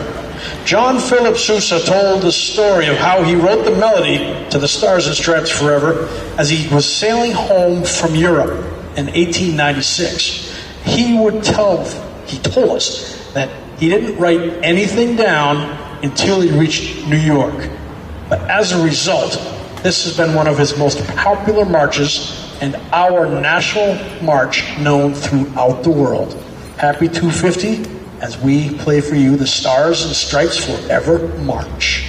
John Philip Sousa told the story of how he wrote the melody to the Stars and Stripes Forever as he was sailing home from Europe in 1896. He told us that he didn't write anything down until he reached New York. But as a result, this has been one of his most popular marches and our national march known throughout the world. Happy 250 as we play for you the Stars and Stripes Forever March.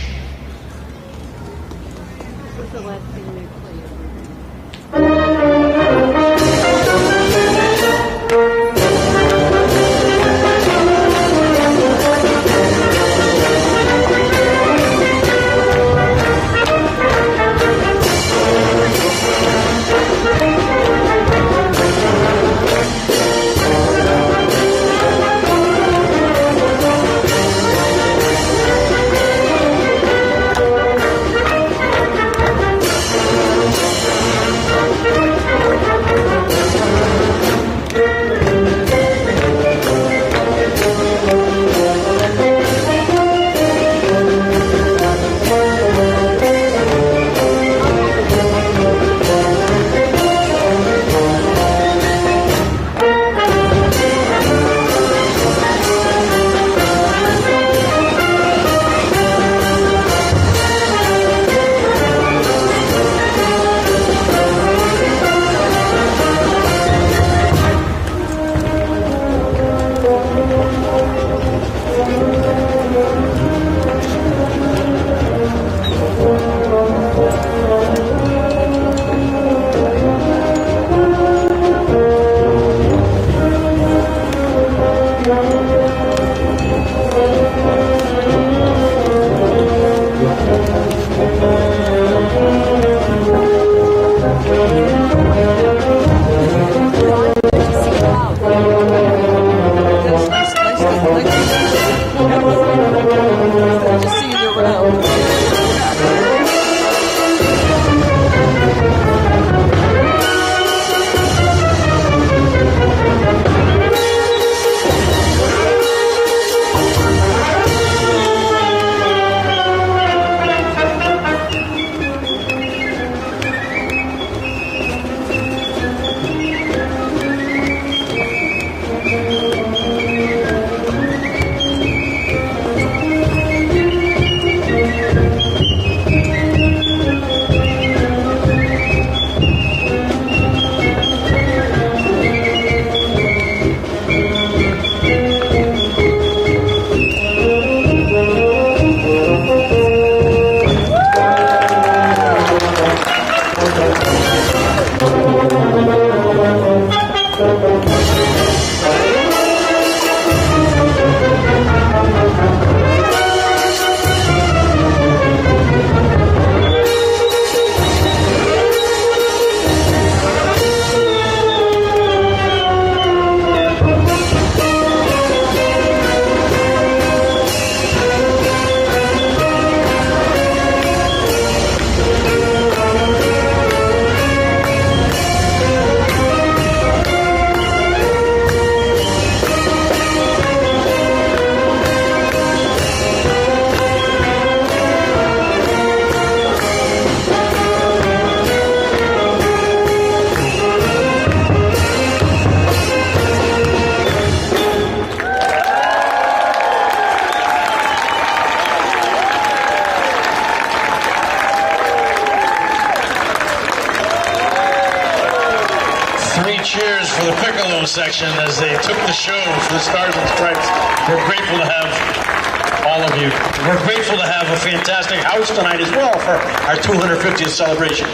Cheers for the Piccolo section as they took the show for the Stars and Stripes. We're grateful to have all of you. We're grateful to have a fantastic house tonight as well for our 250th celebration.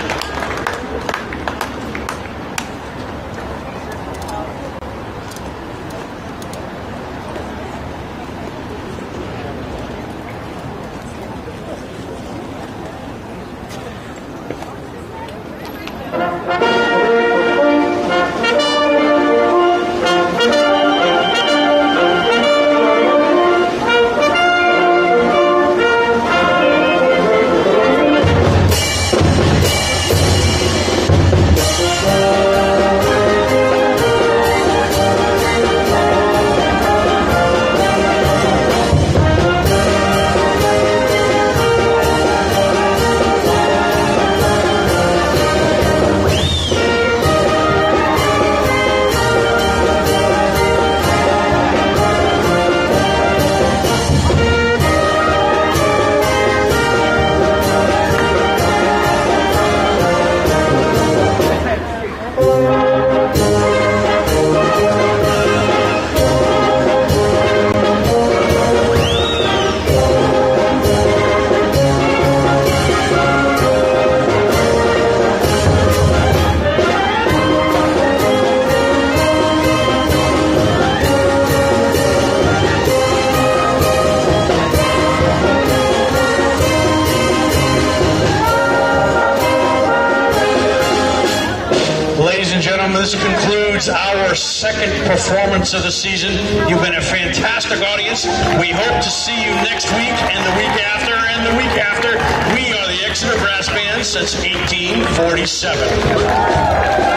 our second performance of the season. You've been a fantastic audience. We hope to see you next week and the week after and the week after. We are the Exeter Brass Band since 1847.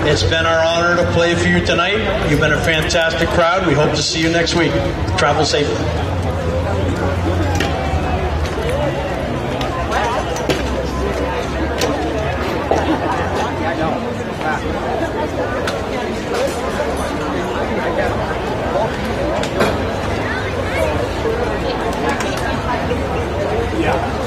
It's been our honor to play for you tonight. You've been a fantastic crowd. We hope to see you next week. Travel safely. I know.